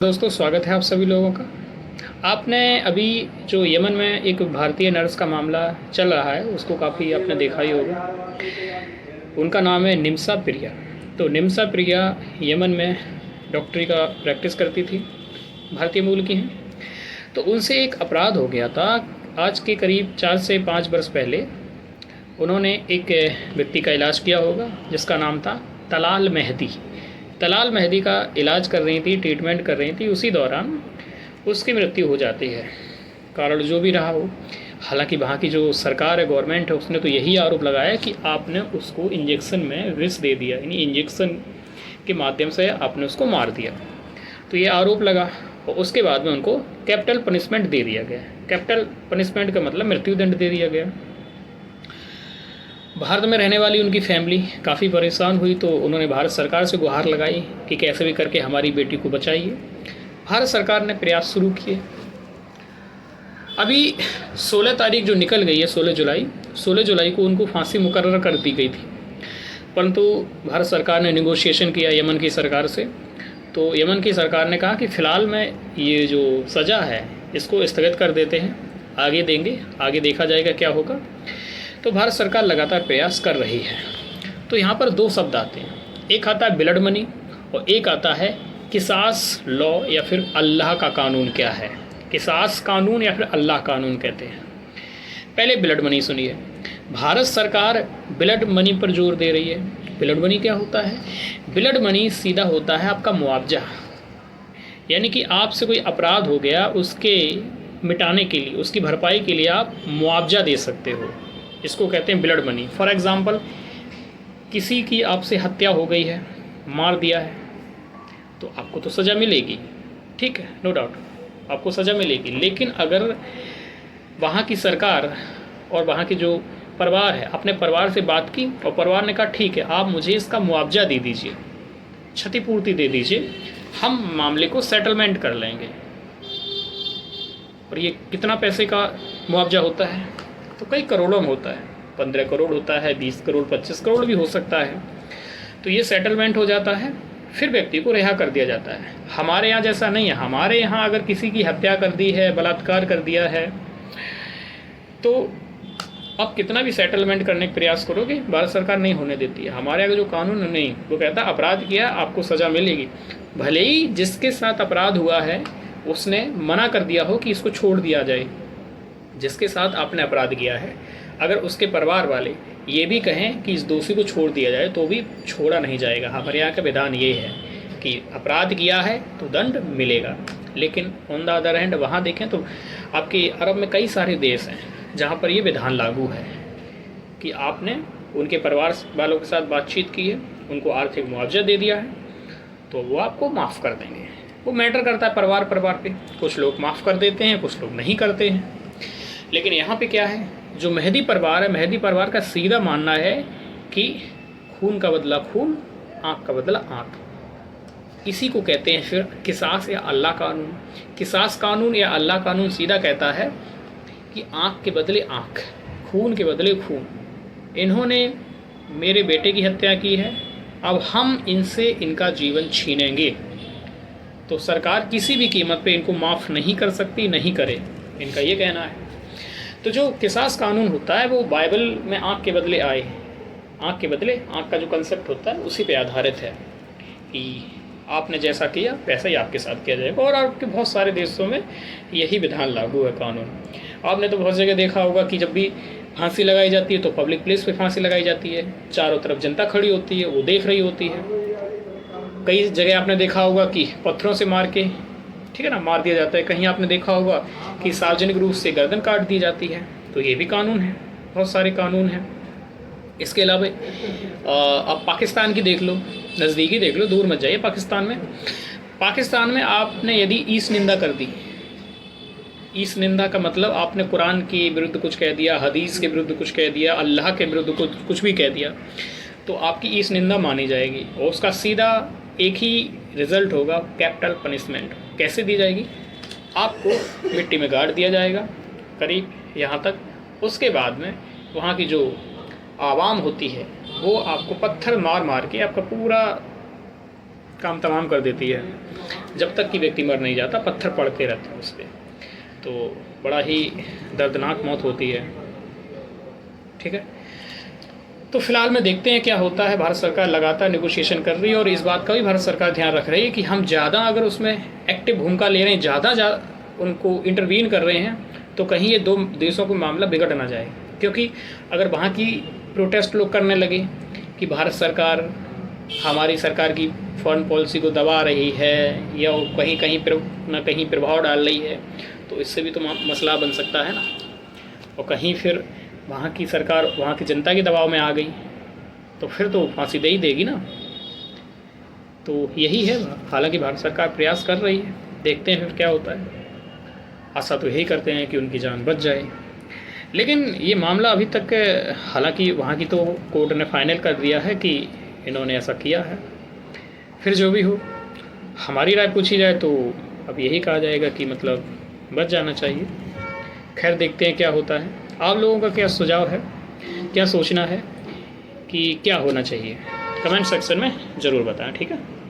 दोस्तों, स्वागत है आप सभी लोगों का। आपने अभी जो यमन में एक भारतीय नर्स का मामला चल रहा है उसको काफ़ी आपने देखा ही होगा। उनका नाम है निम्सा प्रिया। तो निम्सा प्रिया यमन में डॉक्टरी का प्रैक्टिस करती थी, भारतीय मूल की हैं। तो उनसे एक अपराध हो गया था आज के करीब 4 से 5 वर्ष पहले। उन्होंने एक व्यक्ति का इलाज किया होगा जिसका नाम था तलाल मेहदी। तलाल मेहदी का इलाज कर रही थी, ट्रीटमेंट कर रही थी, उसी दौरान उसकी मृत्यु हो जाती है। कारण जो भी रहा हो, हालांकि वहाँ की जो सरकार है, गवर्नमेंट है, उसने तो यही आरोप लगाया कि आपने उसको इंजेक्शन में विष दे दिया, यानी इंजेक्शन के माध्यम से आपने उसको मार दिया। तो ये आरोप लगा और उसके बाद में उनको कैपिटल पनिशमेंट दे दिया गया। कैपिटल पनिशमेंट का मतलब मृत्युदंड दे दिया गया। भारत में रहने वाली उनकी फैमिली काफ़ी परेशान हुई, तो उन्होंने भारत सरकार से गुहार लगाई कि कैसे भी करके हमारी बेटी को बचाइए। भारत सरकार ने प्रयास शुरू किए। अभी 16 तारीख जो निकल गई है, 16 जुलाई को उनको फांसी मुकर्रर कर दी गई थी, परंतु भारत सरकार ने निगोशिएशन किया यमन की सरकार से। तो यमन की सरकार ने कहा कि फ़िलहाल में ये जो सज़ा है इसको स्थगित कर देते हैं, आगे देंगे, आगे देखा जाएगा क्या होगा। तो भारत सरकार लगातार प्रयास कर रही है। तो यहाँ पर दो शब्द आते हैं, एक आता है ब्लड मनी और एक आता है किसास लॉ या फिर अल्लाह का कानून। क्या है किसास कानून या फिर अल्लाह कानून कहते हैं। पहले ब्लड मनी सुनिए। भारत सरकार ब्लड मनी पर जोर दे रही है। ब्लड मनी क्या होता है? ब्लड मनी सीधा होता है आपका मुआवजा, यानी कि आपसे कोई अपराध हो गया, उसके मिटाने के लिए, उसकी भरपाई के लिए आप मुआवजा दे सकते हो। इसको कहते हैं ब्लड मनी। फॉर एग्ज़ाम्पल, किसी की आपसे हत्या हो गई है, मार दिया है, तो आपको तो सज़ा मिलेगी, ठीक है, नो डाउट आपको सज़ा मिलेगी। लेकिन अगर वहाँ की सरकार और वहाँ की जो परिवार है, अपने परिवार से बात की और परिवार ने कहा ठीक है, आप मुझे इसका मुआवजा दे दीजिए, क्षतिपूर्ति दे दीजिए, हम मामले को सेटलमेंट कर लेंगे। और ये कितना पैसे का मुआवजा होता है? तो कई करोड़ों में होता है, 15 करोड़ होता है, 20 करोड़, 25 करोड़ भी हो सकता है। तो ये सेटलमेंट हो जाता है, फिर व्यक्ति को रिहा कर दिया जाता है। हमारे यहाँ जैसा नहीं है। हमारे यहाँ अगर किसी की हत्या कर दी है, बलात्कार कर दिया है, तो आप कितना भी सेटलमेंट करने का प्रयास करोगे, भारत सरकार नहीं होने देती है। हमारे यहाँ जो कानून नहीं, वो कहता है अपराध किया आपको सज़ा मिलेगी। भले ही जिसके साथ अपराध हुआ है उसने मना कर दिया हो कि इसको छोड़ दिया जाए, जिसके साथ आपने अपराध किया है, अगर उसके परिवार वाले ये भी कहें कि इस दोषी को छोड़ दिया जाए तो भी छोड़ा नहीं जाएगा। हमारे यहाँ का विधान ये है कि अपराध किया है तो दंड मिलेगा। लेकिन ऑन द अदर हैंड वहाँ देखें तो आपके अरब में कई सारे देश हैं जहाँ पर ये विधान लागू है कि आपने उनके परिवार वालों के साथ बातचीत की है, उनको आर्थिक मुआवजा दे दिया है, तो वो आपको माफ़ कर देंगे। वो मैटर करता है परिवार पे। कुछ लोग माफ़ कर देते हैं, कुछ लोग नहीं करते हैं। लेकिन यहाँ पे क्या है, जो मेहदी परिवार है, मेहदी परिवार का सीधा मानना है कि खून का बदला खून, आँख का बदला आँख। इसी को कहते हैं फिर किसास या अल्लाह कानून। किसास कानून या अल्लाह कानून सीधा कहता है कि आँख के बदले आँख, खून के बदले खून। इन्होंने मेरे बेटे की हत्या की है, अब हम इनसे इनका जीवन छीनेंगे। तो सरकार किसी भी कीमत पे इनको माफ़ नहीं कर सकती, नहीं करे, इनका ये कहना है। तो जो किसास कानून होता है वो बाइबल में आँख के बदले आए, आँख के बदले आँख का जो कंसेप्ट होता है उसी पे आधारित है कि आपने जैसा किया वैसा ही आपके साथ किया जाएगा। और आपके बहुत सारे देशों में यही विधान लागू है, कानून। आपने तो बहुत जगह देखा होगा कि जब भी फांसी लगाई जाती है तो पब्लिक प्लेस पे फांसी लगाई जाती है, चारों तरफ जनता खड़ी होती है, वो देख रही होती है। कई जगह आपने देखा होगा कि पत्थरों से मार के, ठीक है ना, मार दिया जाता है। कहीं आपने देखा होगा कि सार्वजनिक रूप से गर्दन काट दी जाती है। तो ये भी कानून है, बहुत सारे कानून हैं। इसके अलावा आप पाकिस्तान की देख लो, नज़दीकी देख लो, दूर मत जाइए। पाकिस्तान में आपने यदि ईस निंदा कर दी, ईस निंदा का मतलब आपने कुरान के विरुद्ध कुछ कह दिया, हदीस के विरुद्ध कुछ कह दिया, अल्लाह के विरुद्ध कुछ भी कह दिया, तो आपकी ईस निंदा मानी जाएगी और उसका सीधा एक ही रिज़ल्ट होगा, कैपिटल पनिशमेंट। कैसे दी जाएगी? आपको मिट्टी में गाड़ दिया जाएगा करीब यहाँ तक। उसके बाद में वहाँ की जो आवाम होती है वो आपको पत्थर मार मार के आपका पूरा काम तमाम कर देती है, जब तक कि व्यक्ति मर नहीं जाता, पत्थर पड़ते रहते हैं उस पर। तो बड़ा ही दर्दनाक मौत होती है। ठीक है, तो फिलहाल में देखते हैं क्या होता है। भारत सरकार लगातार नेगोशिएशन कर रही है और इस बात का भी भारत सरकार ध्यान रख रही है कि हम ज़्यादा अगर उसमें एक्टिव भूमिका ले रहे हैं, ज़्यादा उनको इंटरवीन कर रहे हैं, तो कहीं ये दो देशों को मामला बिगड़ ना जाए। क्योंकि अगर वहाँ की प्रोटेस्ट लोग करने लगे कि भारत सरकार हमारी सरकार की फॉरेन पॉलिसी को दबा रही है या कहीं कहीं प्रभाव डाल रही है, तो इससे भी तो मसला बन सकता है ना। और कहीं फिर वहाँ की सरकार वहाँ की जनता के दबाव में आ गई तो फिर तो फांसी दे ही देगी ना। तो यही है, हालांकि भारत सरकार प्रयास कर रही है, देखते हैं फिर क्या होता है। आशा तो यही करते हैं कि उनकी जान बच जाए। लेकिन ये मामला अभी तक, हालांकि वहाँ की तो कोर्ट ने फाइनल कर दिया है कि इन्होंने ऐसा किया है। फिर जो भी हो, हमारी राय पूछी जाए तो अब यही कहा जाएगा कि मतलब बच जाना चाहिए। खैर देखते हैं क्या होता है। आप लोगों का क्या सुझाव है, क्या सोचना है कि क्या होना चाहिए, कमेंट सेक्शन में ज़रूर बताएं। ठीक है।